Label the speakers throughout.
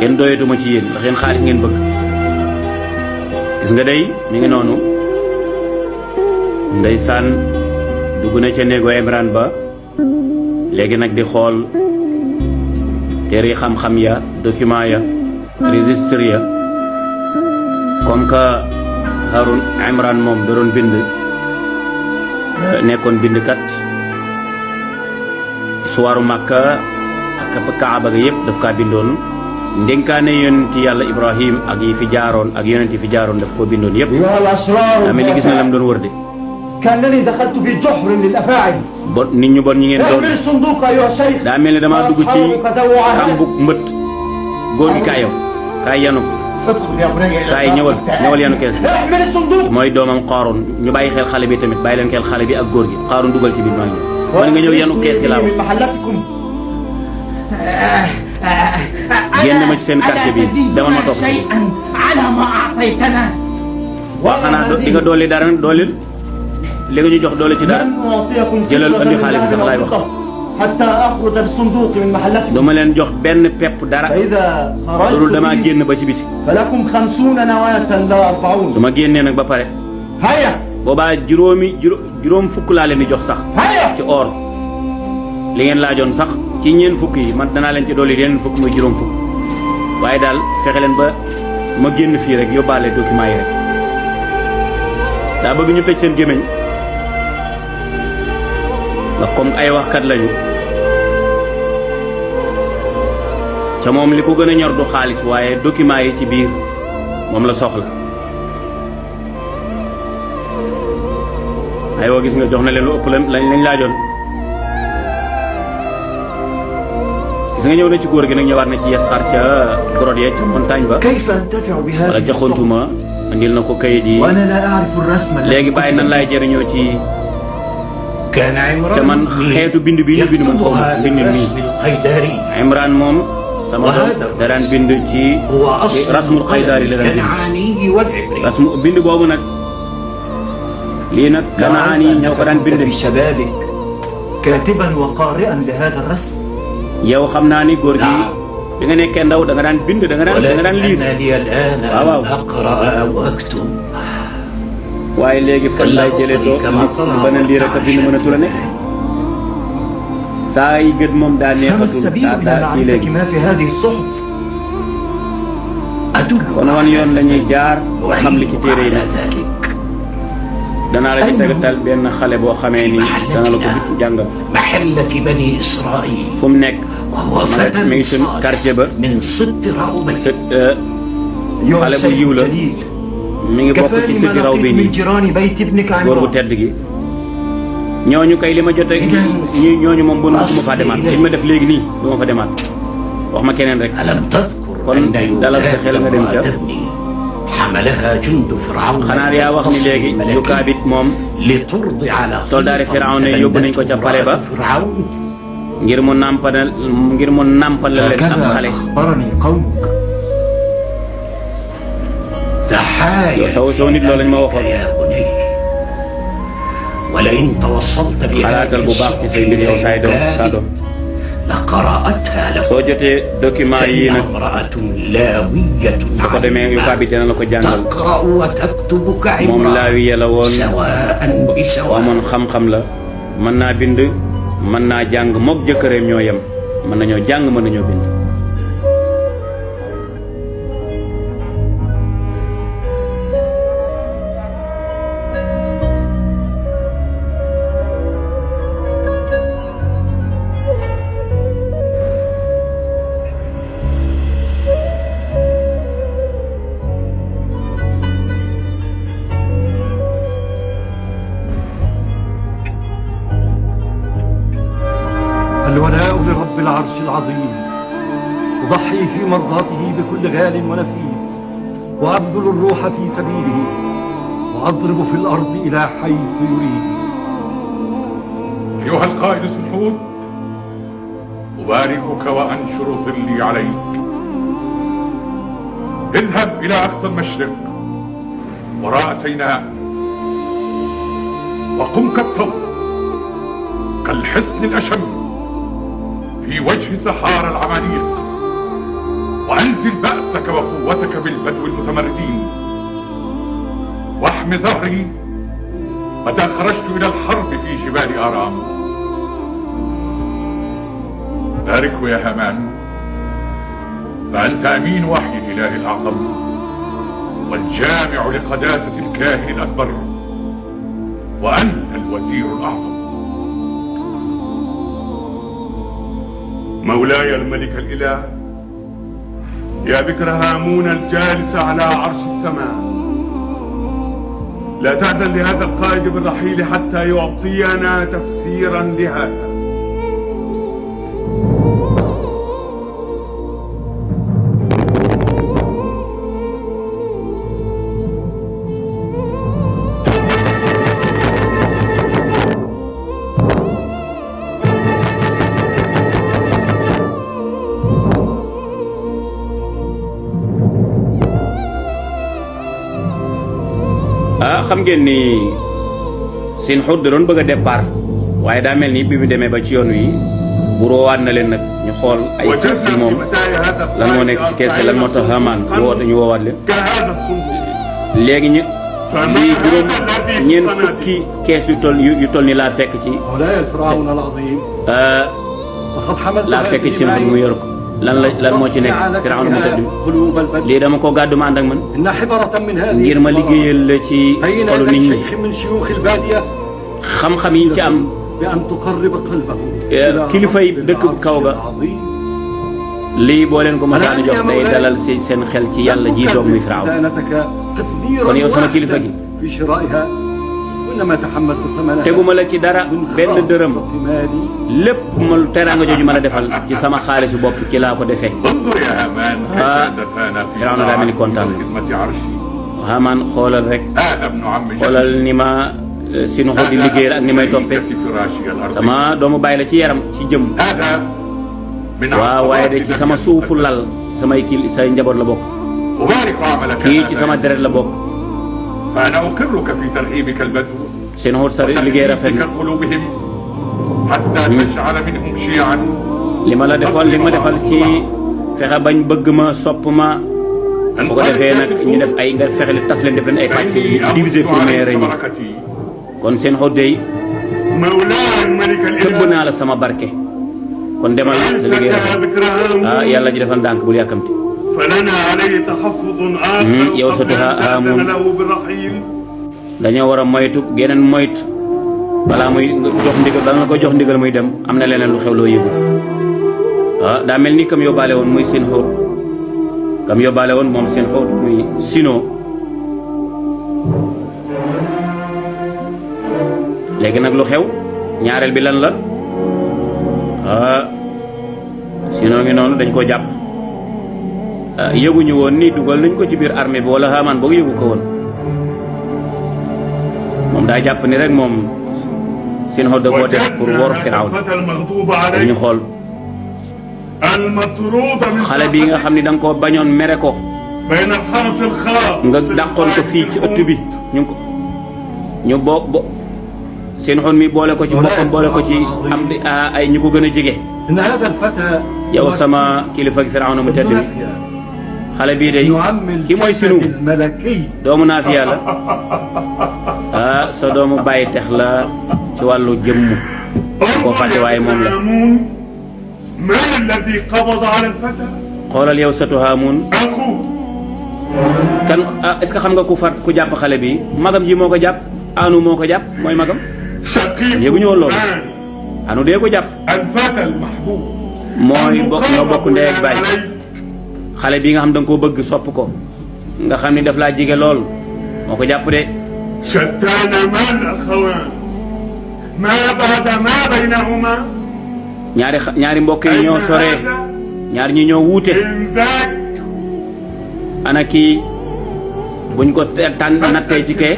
Speaker 1: kenn doyatuma ci yéen ndax yéen xaalis ngeen bëgg gis nga day mi ngi noonu ndeysaan dugg na ca néego Imran ba léegi nag di xool téere xam-xam ya document ya registre ya comme que Haroun Imran moom da doon bind nekkoon bindkat suwaaru Makka ak Kaaba ga yëpp daf kaa bindoon ndénkaane yonent yàlla Ibrahim ak yi fi jaaroon ak yonent yi fi jaaroon daf koo bindoon yëpp daa mel ni gis na lam doon wër de
Speaker 2: كأنني دخلت في جحر للأفاعي
Speaker 1: bon nit ñu bon ñi ngeen doon
Speaker 2: احمل الصندوق أيها الشيخ
Speaker 1: daa mel ni damaa dugg ci kàmbug mbët góor gi kaay yow kaay yanu
Speaker 2: ادخل يا بني
Speaker 1: kaay ñëwal yanu kees bi
Speaker 2: احمل الصندوق
Speaker 1: mooy doomam Qaaruun ñu bàyyi xel xale bi tamit bàyyi leen xel xale bi ak góor gi Qaaruun dugal ci biir maa ngi ñëw nga ñëw yanu kees gi laa wax
Speaker 2: من محلاتكم
Speaker 1: génn ma ci seen quartier bi demal ma toog
Speaker 2: شيئا على ما أعطيتنا
Speaker 1: waaw xanaa di nga dolli dara doolil li nga ñu jox doole ci dara
Speaker 2: لن أعطيكم
Speaker 1: jëlal andi
Speaker 2: كسوة
Speaker 1: xaalis bi sax laay wax
Speaker 2: حتى أخرج بالصندوق من محلاتكم
Speaker 1: duma leen jox benn pepp dara
Speaker 2: فإذا
Speaker 1: loolu
Speaker 2: خرجت
Speaker 1: damaa
Speaker 2: به
Speaker 1: génn ba ci biti
Speaker 2: فلكم 50 نواة لا 40
Speaker 1: su ma génnee nag ba pare
Speaker 2: هيا
Speaker 1: boobaa juróom fukk laa leen di jox sax
Speaker 2: هيا
Speaker 1: ci or li ngeen laajoon sax ci ñeen fukk yi man danaa leen ci dolli yeneen fukk muy juróom fukk waaye daal fexe leen ba ma génn fii rek yóbbaale document yi rek daa bëgg ñu tëj seen gémmiñ ndax comme ay waxkat lañu ca moom li ko gën a ñor du xaalis waaye document yi ci biir moom la soxla aywa gis nga jox na leen lu ëpp lañ laajoon gis nga ñëw na ci góor gi nag ñëwaat na ci Yasxar ca grotte ya ca montagne ba
Speaker 2: كيف أنتفع
Speaker 1: wala
Speaker 2: بهذه
Speaker 1: ca xontuma andil na ko kayit yi
Speaker 2: وأنا لا أعرف الرسم
Speaker 1: léegi bàyyi nan laay jëriñoo ci
Speaker 3: كان عمران
Speaker 1: te man xeetu bind bi ñu bind man xaw ma
Speaker 3: يكتبها
Speaker 1: bind
Speaker 3: بالرسم
Speaker 1: nii
Speaker 3: القيداري
Speaker 1: Imran moom sama doom da daan bind ci
Speaker 3: هو أصل
Speaker 1: rasmul xaydaari la daan bind
Speaker 3: الكنعاني والعبري
Speaker 1: rasmu bind boobu nag lii nag kanaan yi ñoo ko daan bind
Speaker 2: في شبابك كاتبا وقارئا لهذا الرسم
Speaker 1: yow xam naa ni góor gi bi nga nekkee ndaw da nga daan bind da nga daan liir
Speaker 3: ولكن لي الآن أن أقرأ أو أكتب
Speaker 1: waaye léegi fan laay jëlee doo bana liir ak a bind mën a tura nekk saa yi gët moom daa
Speaker 2: فما
Speaker 1: neexatul
Speaker 2: السبيل إلى
Speaker 1: daa kii
Speaker 2: معرفة
Speaker 1: léegi
Speaker 2: ما في هذه الصحف
Speaker 3: أدلك
Speaker 1: kon wan yoon la ñuy jaar ba xam li ci téere yi
Speaker 3: على
Speaker 1: nag
Speaker 3: ذلك
Speaker 1: danaa la ci tegatal benn xale boo xamee ni dana la ko jàngal
Speaker 3: محلة بني إسرائيل
Speaker 1: fu mu nekk
Speaker 3: وهو
Speaker 1: mi
Speaker 3: فتى
Speaker 1: ngi suñ
Speaker 3: صالح
Speaker 1: quartier ba
Speaker 3: من ست رأوبين
Speaker 1: sa
Speaker 2: أيها
Speaker 1: xale bu
Speaker 2: الشيخ
Speaker 1: yiw la
Speaker 2: الجليل
Speaker 1: mi ngi bokk ci
Speaker 2: كفاني ما
Speaker 1: sëti raw bi
Speaker 2: لقيت من
Speaker 1: nii
Speaker 2: جيران بيت ابنك
Speaker 1: góor bu
Speaker 2: عمران
Speaker 1: tedd gi ñooñu kay li ma jot rek ñooñu moom bon du ma faa demaat li ma def léegi nii du ma fa demaat wax ma keneen rek
Speaker 3: ألم تذكر
Speaker 1: kon
Speaker 3: أن
Speaker 1: dalal sa xel nga dem ca
Speaker 3: تبني حملها جند فرعون
Speaker 1: xanaa yaa wax ni léegi yukaabit moom
Speaker 3: لترضع
Speaker 1: soldaari Firawna yóbbu nañ ko ca pale ba
Speaker 3: فرعون
Speaker 1: ngir mu nàmpal leen am
Speaker 2: هكذا
Speaker 1: xale
Speaker 2: أخبرني قومك
Speaker 3: تحايا
Speaker 1: سو nit loolu lañ ma waxoon
Speaker 3: يا بني ولئن توصلت
Speaker 1: xalaatal bu baax ci say mbir yow saay doom saa doom
Speaker 3: لقرأتها لك
Speaker 1: soo jotee document yi nag
Speaker 3: امرأة لاوية
Speaker 1: su ko demee yukaabit dina la ko jàngal
Speaker 3: تقرأ وتكتب
Speaker 1: moom
Speaker 3: كعمران
Speaker 1: laawiya la woon
Speaker 3: سواء
Speaker 1: waa
Speaker 3: بسواء
Speaker 1: moon xam-xam la mën naa bind mën naa jàng mook jëkkëreem ñoo yem mën nañoo jàng mën nañoo bind
Speaker 2: الولاء لرب العرش العظيم أضحي في مرضاته بكل غال ونفيس وأبذل الروح في سبيله وأضرب في الأرض إلى حيث يريد.
Speaker 4: أيها القائد سنحور، أباركك وأنشر ظلي عليك. اذهب إلى أقصى المشرق وراء سيناء وقم كالثور كالحصن الأشم في وجه سحار العماليق، وأنزل أنزل بأسك وقوتك بالبدو المتمردين، واحم ظهري متى خرجت إلى الحرب في جبال آرام. باركه يا هامان، فأنت أمين وحي الإله الأعظم والجامع لقداسة الكاهن الأكبر، وأنت الوزير الأعظم.
Speaker 5: مولاي الملك الإله، يا بكر هامون الجالس على عرش السماء، لا تأذن لهذا القائد بالرحيل حتى يعطينا تفسيرا لهذا.
Speaker 1: xam ngeen ni seen xóot da doon bëgg a départ waaye daa mel ni bi mu demee ba ci yoon wi bu roowaat na leen nag ñu xool ay kees yi moom lan moo nekk ci kees yi lan moo tax Haamaan woote ñu woowaat leen léegi ñu lii juróom ñeent fukki kees yu toll ni laa fekk ci laa fekk ci seen xóot mu yor ko lan moo ci nekk Firawna mu tëdd lii dama ko gàddu ma ànd ak man ngir ma liggéeyal la ci xolu nit ñi xam-xam yi ci am kilifay dëkk kaw ga lii boo leen ko masaan jox day dalal seen xel ci yàlla ji toog muy Firawna kon yow sama kilifa gi teguma la ci dara benn dërëm lépp ma teraanga jooju ma la defal ci sama xaalisu bopp ci laa ko defee. Firawna daa mel ni kontaan na Haamaan xoolal rek xoolal ni ma sinu xóot di liggéeyal ak ni may toppee sama doomu bàyyi la ci yaram ci jëm waaw waaye de ci sama suufu lal samay kii say njaboot la bokk kii ci sama deret la bokk.
Speaker 4: فأنا أقرك في ترهيبك البدو
Speaker 1: seen xóot sa liggéey rafet na
Speaker 4: قلوبهم حتى تجعل منهم شيعا
Speaker 1: li ma la defal li ma defal ci fexe bañ bëgg ma sopp ma bu ko defee nag ñu def ay nga fexe li tas leen def leen ay pàcc diviser pour mieux régner kon seen xóot dey tëbb naa la sama barke kon demal sa liggéey rafet ah yàlla ji defal ndànk bul yàkkamti
Speaker 5: فلنا عليه تحفظ آخر
Speaker 1: yow sa Haamuun dañoo war a moytu geneen moytu balaa muy jox ndigal bala nga ko jox ndigal muy dem am na leneen lu xew loo yëgu ah daa mel ni kam yóbbaale woon muy seen xóot kam yóbbaale woon moom seen xóot muy Sino léegi nag lu xew ñaareel bi lan la ah Sino ngi noonu dañ ko jàpp yëguñu woon ni dugal nañ ko ci biir armée bi wala Haamaan boog yëgu ko woon moom daa jàpp ni rek moom seen xóot da koo def pour wor Firawna dañu xool xale bi nga xam ni da nga koo bañoon mere ko nga dàqoon ko fii ci ëtt bi ñu seen xóot mi boole ko ci boppam boole ko ci am ay ñu ko gën a jege yow sama kilifa gi Firawna mu tedd mi xale bii de kii mooy sinu doomu Naafiya la ah sa doomu bàyyi tex la ci wàllu jëmm koo fàtte waaye moom la xoolal yow satu Haamuun kan est-ce que xam nga ku jàpp xale bi magam ji moo ko jàpp Anu moo ko jàpp mooy magam yëguñu woon loolu Anu dee ko jàpp mooy ñoo bokk ndey ak baay xale bi nga xam da nga koo bëgg sopp ko nga xam ni daf laa jige lool moo ko jàpp de ñaari mbokk yi ñoo sore ñaar ñi ñoo wuute ana kii buñ ko nattee ci kee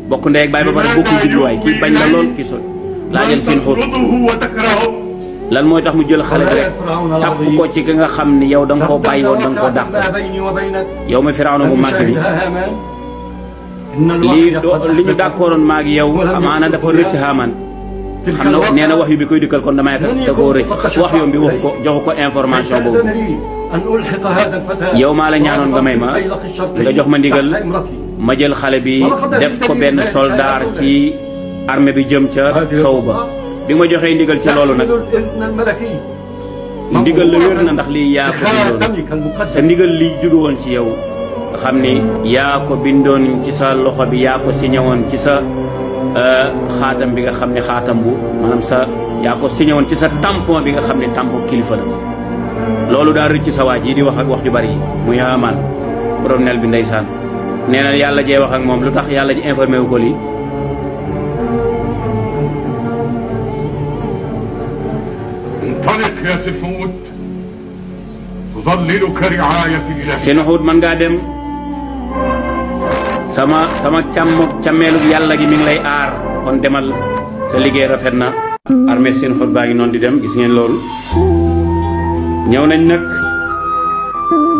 Speaker 1: bokk ndey ak baay ba pare bokku jubluwaay kii bañ la lool kii so laajal seen xóot lan mooy tax mu jël xale bi rek tàpp ko ci ki nga xam ni yow da nga koo bàyyi woon da nga koo dàq yow mi Firawna bu màgg bi li ñu d'accordoon maag yow amaana dafa rëcc Haamaan xam na nee na wax yu bi koy dikkal kon damay da koo rëcc wax yoom bi waxu ko joxu ko information boobu yow maa la ñaanoon nga may ma nga jox ma ndigal ma jël xale bi def ko benn soldaar ci armée bi jëm ca sow ba bi ma joxee ndigal ci loolu nag ndigal la wér na ndax lii yaa ko bindoon sa ndigal li jóge woon ci yow nga xam ni yaa ko bindoon ci sa loxo bi yaa ko signé woon ci sa xaatam bi nga xam ne xaatam bu maanaam sa yaa ko signé woon ci sa tampon bi nga xam ne tampon kilifa la loolu daal rëcc sa waaj yi di wax ak wax ju bari yi muy Haamaan colonel bi ndeysaan nee na yàlla jee wax ak moom lu tax yàlla ji informé wu ko lii
Speaker 4: انطلق يا سنحوت تظللك رعاية الإله.
Speaker 1: Senhut man ngaa dem sama càmmeelu yàlla gi mi ngi lay aar kon demal sa liggéey rafet na. armée Senhut baa ngi noonu di dem gis ngeen loolu ñëw nañ nag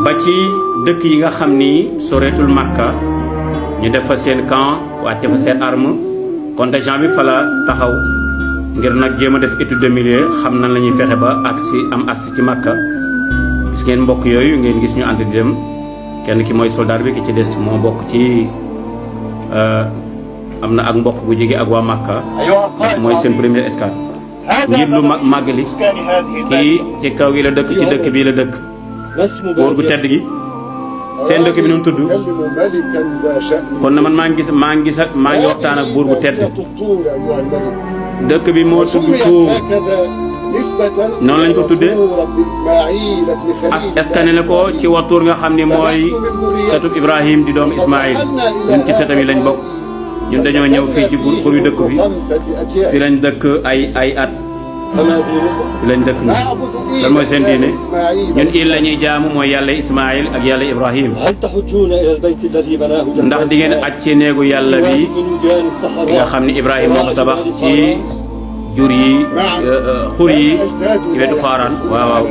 Speaker 1: ba ci dëkk yi nga xam ni soreetul Makka ñu def fa seen camp wàcce fa seen arme contingent bi fa la taxaw ngir nag jéem a def étude de milieu xam nan la ñuy fexe ba agsi ci Makka gis ngeen mbokk yooyu ngeen gis ñu ànd di dem kenn ki mooy soldat bi ki ci des moo bokk ci am na ak mbokk gu jege ak waa Makka mooy seen première escale njiit lu màggali kii ci kaw gi la dëkk ci dëkk bii la dëkk góor gu tedd gi seen dëkk bi nu mu tudd kon na man maa ngi waxtaan ak buur bu tedd dëkk bi moo tudd Tuur noonu lañ ko tuddee askane la ko ci wa Tuur nga xam ni mooy setub Ibrahim di doomu Ismaïl ñun ci setam yi lañ bokk ñun dañoo ñëw fii ci xur yu dëkk fi fi lañ dëkk ay at fi lañ dëkk ñun lan mooy seen diine ñun il la ñuy jaamu mooy yàlla Ismaïl ak yàlla Ibrahim ndax di ngeen aj ci néegu yàlla bi nga xam ni Ibrahim moo ko tabax ci jur yi xur yi ci wetu faaraan waaw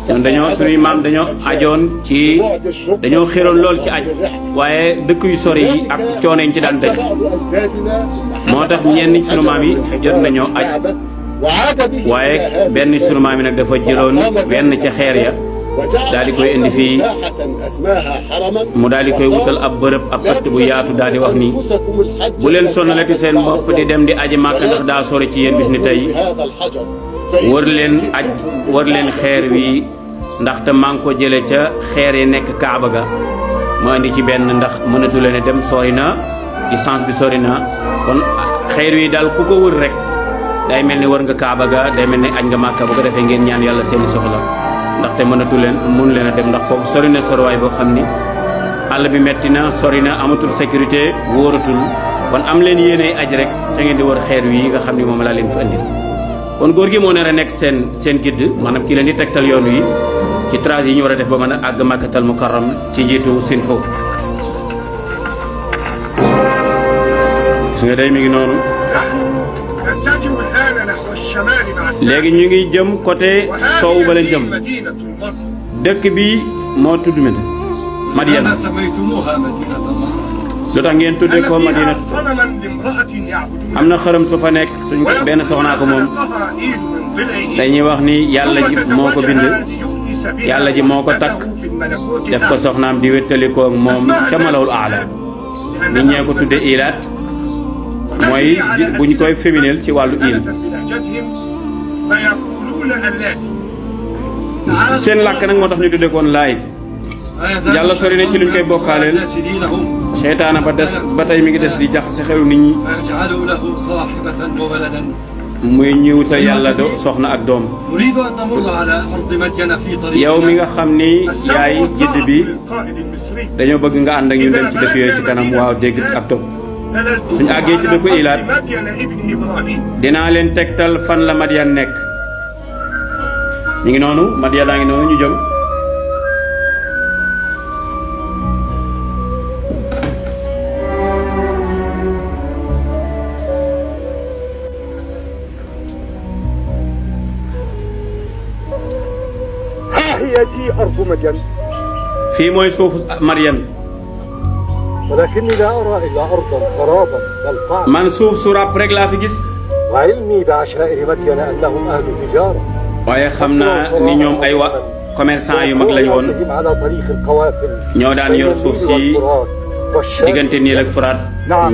Speaker 1: ñun suñuy maam dañoo ajoon ci dañoo xéroon lool ci aj waaye dëkk yu sori yi ak coono yi ci daan daj moo tax ñenn ci sunu maam yi jot nañoo aj waaye benn sunu maam yi nag dafa jëloon benn ca xeer ya daal di koy indi fii mu daal di koy wutal ab bërëb ab ëtt bu yaatu daal di wax ni bu leen sonnalati seen bopp di dem di aji Màkka ndax daa sori ci yéen bis ni tey wër leen xeer wi ndaxte maa ngi ko jële ca xeer yi nekk Kaaba ga ma indi ci benn ndax mënatu leen dem sori na distance bi sori na kon xeer wi daal ku ko wër rek day mel ni wër nga Kaaba ga day mel ni aj nga Màkka bu ko defee ngeen ñaan yàlla seeni soxla ndaxte mënatu leen mun leen a dem ndax foofu sori na soriwaay boo xam ni àll bi metti na sori na amatul sécurité wóoratul kon am leen yéenay aj rek ca ngeen di wër xeer wi nga xam ni moom laa leen fi andi kon góor gi moo nar a nekk seen guide maanaam ki leen di tegtal yoon wi ci trace yi ñu war a def ba mën a àgg Makkatal Mukarram ci njiitu Senhut su nga day mi ngi noonu léegi ñu ngi jëm côté soowu ba leen jëm dëkk bi moo tudd Madian lu tax ngeen tuddee ko Madina am na xërëm su fa nekk suñ benn soxnaa ko moom dañuy wax ni yàlla ji moo ko bind yàlla ji moo ko takk def ko soxnaam di wéttalikoo moom ca malawul aala nit ñee ko tuddee ilaat mooy buñ koy féminel ci wàllu il seen làkk nag moo tax ñu tuddee koon laay yàlla sori na ci luñ koy bokkaaleel seytaana ba tey mi ngi des di jaxase xelu nit ñi muy ñu wutal yàlla soxna ak doom yow mi nga xam ni yaay jidd bi dañoo bëgg nga ànd ak ñu dem ci dëkk yooyu ci kanam waaw dégg ak topp suñu àggee ci dëkku Ilaat dinaa leen tegtal fan la Madian nekk ñu ngi noonu Madian daa ngi noonu ñu jëm
Speaker 6: هذه أرض مدين
Speaker 1: fii mooy suufu Madian
Speaker 2: ولكني لا أرى إلا أرضا خرابا بل
Speaker 1: man suuf su ràpp rek laa fi gis
Speaker 2: وعلمي بعشائر مدين أنهم أهل تجارة
Speaker 1: waaye xam naa ni ñoom ay commerçant yu mag lañ woon
Speaker 2: على طريق القوافل
Speaker 1: ñoo daan yor suuf si diggante Niil ak Furaat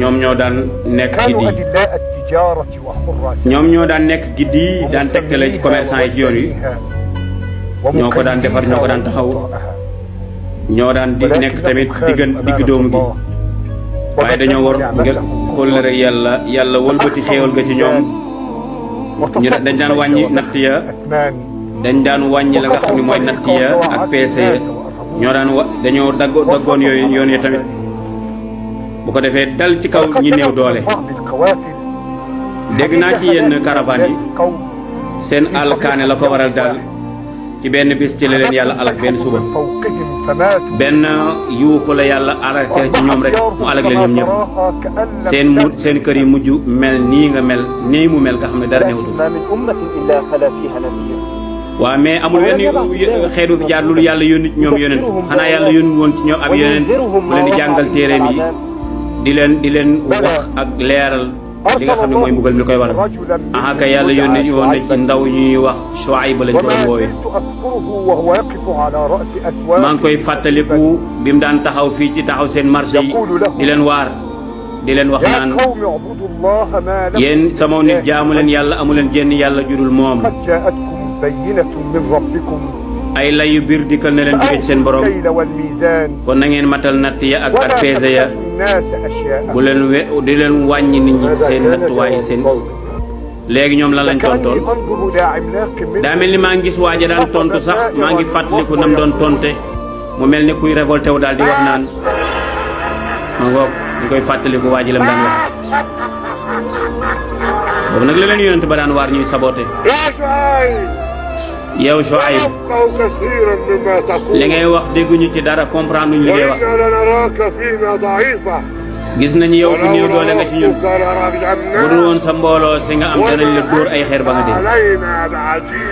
Speaker 1: ñoom ñoo daan nekk giddi yi ñoom ñoo daan nekk giddi yi daan tegtale ci commerçant yi ci yoon yi ñoo ko daan defar ñoo ko daan taxaw ñoo daan di nekk tamit digg doomu gi waaye dañoo war nga kóllëre yàlla wëlbati xéewal ga ci ñoom ñu dañ daan wàññi natt ya dañ daan wàññi la nga xam ne mooy natt ya ak peese ya ñoo daan dañoo daggoon yooyu yoon ya tamit bu ko defee dal ci kaw ñi néew doole dégg naa ci yenn caravane yi seen alkaane la ko waral daal ci benn bis ci la leen yàlla alak benn suba benn yuuxu la yàlla arrêté ci ñoom rek mu alak leen ñoom ñëpp seen kër yi mujj mel nii nga mel nii mu mel nga xam ne dara newutu waaw mais amul wenn xeetu fi jaar loolu yàlla yónni ñoom yonent xanaa yàlla yónni woon ci ñoom ab yonent mu leen di jàngal téeréem yi di leen wax ak leeral li nga xam ne mooy mbugal mi koy waral aha kay yàlla yónni woon na ci ndaw ñuy wax Shuayb lañ koy woowee maa ngi koy fàttaliku bi mu daan taxaw fii ci taxaw seen marché yi di leen waar di leen wax naan yéen sama nit jaamu leen yàlla amu leen jenn yàlla jurul moom ay layu biir dikkal na leen jóge ci seen borom kon na ngeen matal natt ya ak peese ya bu leen di leen wàññi nit ñi seen nattuwaay seen léegi ñoom lan lañ tontoon daa mel ni maa ngi gis waaja daan tontu sax maa ngi fàttaliku nam doon tonte mu mel ni kuy révolté wu daal di wax naan ma ngoog ñu koy fàttaliku waaji lam daan wax boobu nag la leen yonent ba daan waar ñuy saboté yow Shuayb li ngay wax dégguñu ci dara comprendre luñ li ngay wax gis nañu yow ku néew doole nga ci ñun bu dul woon sa mbooloo si nga am danañ la dóor ay xeer ba nga dee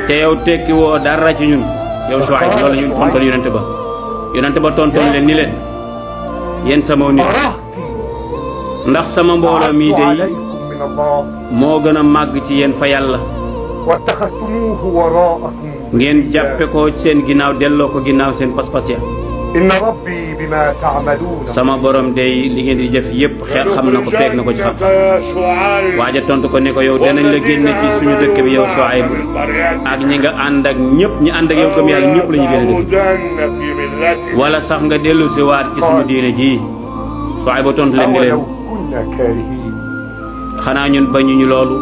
Speaker 1: te yow tekki woo dara ci ñun yow Shuayb loolu ñu tontoon yonent ba tontoon leen ni leen yéen sama nit ndax sama mbooloo mii de moo gën a màgg ci yéen fa yàlla ngeen jàppe ko seen ginnaaw delloo ko ginnaaw seen pas-pas ya sama borom day li ngeen di jëf yëpp xel xam na ko peeg na ko ci xam waaja tontu ko ne ko yow danañ la génne ci suñu dëkk bi yow Shuayb ak ñi nga ànd ak ñëpp ñi ànd ak yow gëm yàlla ñëpp la ñu génne dëkk wala sax nga dellu si waat ci suñu diine ji Shuayb ba tontu leen di leen xanaa ñun bañuñu loolu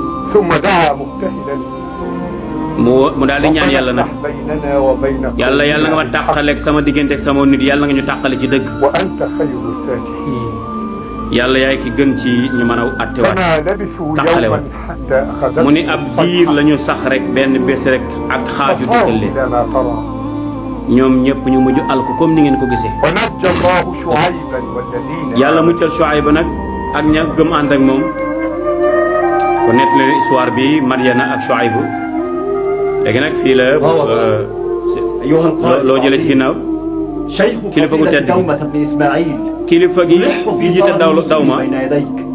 Speaker 1: mu daal di ñaan yàlla nag yàlla nga ma tàqaleeg sama diggante ak sama nit yàlla nga ñu tàqale ci dëgg yàlla yaay ki gën ci ñu mën a attewaat tàqale waat mu ni ab diir la ñu sax rek benn bés rek ak xaaju dikkal leen ñoom ñëpp ñu mujj alku comme ni ngeen ko gisee yàlla muccal Shuayb nag ak ña gëm ànd ak moom ko nett leen histoire bi Madyana ak Shuayb léegi nag fii la loo jëlee ci ginnaaw kilifa gu tedd kilifa gi fii jiite daw ma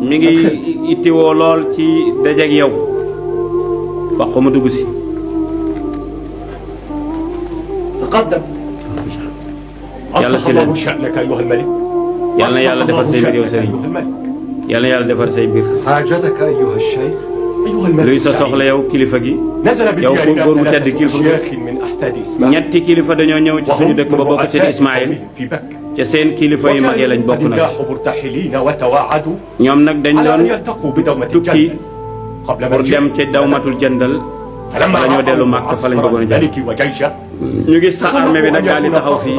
Speaker 1: mi ngi ittiwoo lool ci dajeeg yow wax ko ma dugg si yàlla si leen yàlla na yàlla defar say mbir yow sëriñ yàlla na yàlla defar say mbir luy sa soxla yow kilifa gi yow góor bu tedd kilifa gi ñetti kilifa dañoo ñëw ci suñu dëkk ba bokk seen Ismaayil ca seen kilifa yu mag yi lañ bokk nag ñoom nag dañ doon tukki pour dem ca dawmatul jëndal bala ñoo dellu Màkka fa lañ bëggoon a jàll ñu gis sa armée bi nag daal di taxaw fii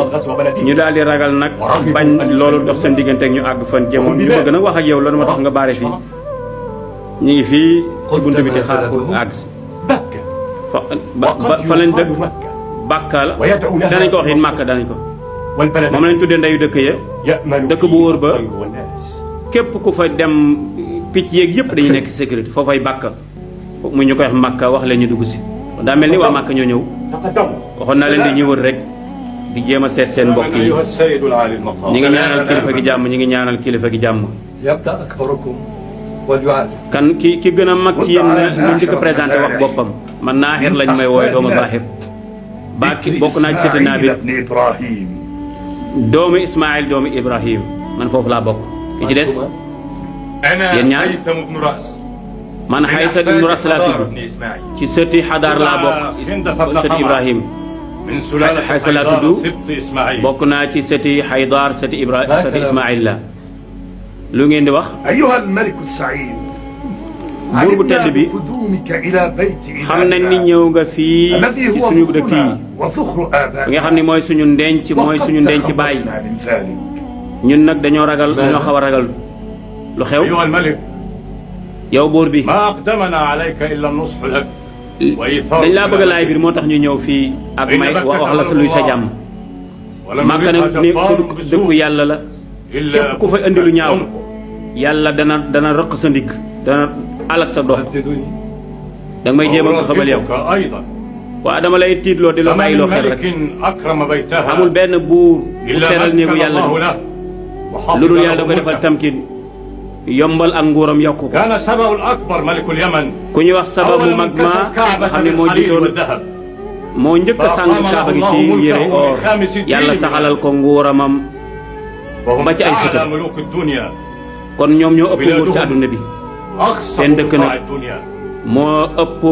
Speaker 1: ñu daal di ragal nag bañ loolu dox seen diggante ak ñu àgg fan jëmoon ñu bëgg nag wax ak yow lan moo tax nga baare fii ñu ngi fii ci buntu bi di xaar pour àgg si fa lañ dëkk Bakka la danañ ko wax it Màkka danañ ko moom lañ tuddee ndeyu dëkk ya dëkk bu wóor ba képp ku fa dem picc yeeg yëpp dañuy nekk sécurité foofay Bakka mu ñu koy wax Màkka wax leen ñu dugg si daa mel ni waa Màkka ñoo ñëw waxoon naa leen di ñu wër rek di jéem a seet seen mbokk yi
Speaker 4: أيها السيد العالي المقام
Speaker 1: ñi ngi ñaanal kilifa gi jàmm ñi ngi ñaanal kilifa gi jàmm.
Speaker 2: يبدأ أكبركم وليعلم.
Speaker 1: kan ki gën a mag ci yéen ñu njëkk a présenté wax boppam man Naaxir lañ may wooye doomu Zahir bokk naa ci sëti Naabil
Speaker 3: ابن إبراهيم
Speaker 1: doomu Ismaïl doomu Ibrahim man foofu laa bokk ki ci des
Speaker 4: أنا
Speaker 1: ينعم.
Speaker 4: هيثم بن رأس
Speaker 1: man Xaysa ibnu Ras laa
Speaker 4: حضار
Speaker 1: tudd
Speaker 4: بن إسماعيل
Speaker 1: ci sëti Xadaar laa bokk sëti Ibrahim
Speaker 4: من سلالة
Speaker 1: حيث لا
Speaker 4: حيدار
Speaker 1: تدو.
Speaker 4: سبط إسماعيل
Speaker 1: bokk naa ci sëti Xaydaar sëti Ismaïl la lu ngeen di wax
Speaker 3: أيها الملك السعيد
Speaker 1: buur bu tedd bi
Speaker 3: بقدومك إلى بيت
Speaker 1: xam nañ ni ñëw nga fii
Speaker 3: الذي
Speaker 1: ci
Speaker 3: هو
Speaker 1: suñu dëkk yi
Speaker 3: فخرنا وفخر آبائنا
Speaker 1: fi nga xam ne mooy suñu ndenc mooy suñu ndenc baay
Speaker 3: وقد من ذلك
Speaker 1: ñun nag dañoo ragal dañoo xaw a ragal lu xew
Speaker 4: أيها الملك
Speaker 1: yow buur bi
Speaker 4: ما أقدمنا عليك إلا النصح لك وإيثار
Speaker 1: dañ laa bëgg a laay
Speaker 4: سلامتك.
Speaker 1: biir moo tax ñu ñëw fii ak may wax la sa luy sa jàmm
Speaker 4: ولم
Speaker 1: Màkka
Speaker 4: يردها
Speaker 1: ne
Speaker 4: جبار
Speaker 1: dëkku
Speaker 4: بسوء
Speaker 1: yàlla la
Speaker 4: إلا
Speaker 1: képp ku fa indi lu ñaaw
Speaker 4: عنقه.
Speaker 1: yàlla dana rëq sa ndigg dana alak sa dox
Speaker 2: هددوني.
Speaker 1: danga may jéem a xabal yow
Speaker 4: وأرافقك أيضا
Speaker 1: waaw dama lay tiitloo di la
Speaker 4: فما
Speaker 1: bàyyiloo
Speaker 4: من
Speaker 1: xel rek
Speaker 4: ملك أكرم بيتها
Speaker 1: amul benn buur bu
Speaker 4: إلا
Speaker 1: teral néegu
Speaker 4: مكن
Speaker 1: yàlla
Speaker 4: الله
Speaker 1: bi
Speaker 4: له وحفظ
Speaker 1: lu dul
Speaker 4: له
Speaker 1: yàlla da koy defal
Speaker 4: ملكه.
Speaker 1: tamkin yombal ak nguuram yokku ko
Speaker 4: كان سبأ الأكبر ملك اليمن
Speaker 1: ku ñuy wax sababu
Speaker 4: أول من
Speaker 1: mag ma
Speaker 4: كسى
Speaker 1: nga
Speaker 4: الكعبة
Speaker 1: xam ne moo
Speaker 4: بالحرير
Speaker 1: jiitoon
Speaker 4: والذهب
Speaker 1: moo njëkk a sàng kaaba gi ci yére or yàlla saxalal ko nguuramam
Speaker 4: وهم
Speaker 1: ba ci ay
Speaker 4: أعلى
Speaker 1: sëtam
Speaker 4: ملوك الدنيا
Speaker 1: kon ñoom ñoo ëpp nguur ci àdduna bi
Speaker 4: أخصر
Speaker 1: seen dëkk
Speaker 4: بقاع
Speaker 1: nag
Speaker 4: الدنيا
Speaker 1: moo ëpp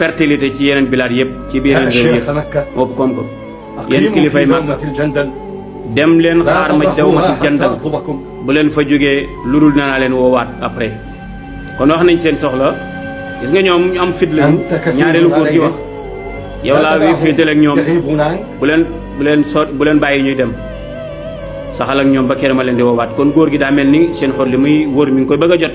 Speaker 1: fertilité ci yeneen bilaad yëpp ci biir
Speaker 2: يا
Speaker 1: réew
Speaker 2: شيخ
Speaker 1: yëpp
Speaker 2: مكة
Speaker 1: moo ëpp koom ko yéen
Speaker 2: أقيموا
Speaker 1: kilifay
Speaker 2: في
Speaker 1: Makka
Speaker 2: دومة الجندل
Speaker 1: dem leen
Speaker 2: لا
Speaker 1: xaar ma
Speaker 2: تضحوها
Speaker 1: dawmatul
Speaker 2: حتى
Speaker 1: jandal
Speaker 2: أطلبكم.
Speaker 1: bu leen fa jógee lu dul naa leen woowaat après kon wax nañ seen soxla gis nga ñoom ñu am fit lañu
Speaker 2: أنت كفيل
Speaker 1: ñaareelu góor gi wax yow
Speaker 2: لا
Speaker 1: laa wi
Speaker 2: تدعهم
Speaker 1: féetal ak ñoom
Speaker 2: يغيبون عنك.
Speaker 1: bu leen bàyyi ñuy dem saxal ak ñoom ba kere ma leen di woowaat kon góor gi daa mel ni seen xol li muy wóor mi ngi koy bëgg a jot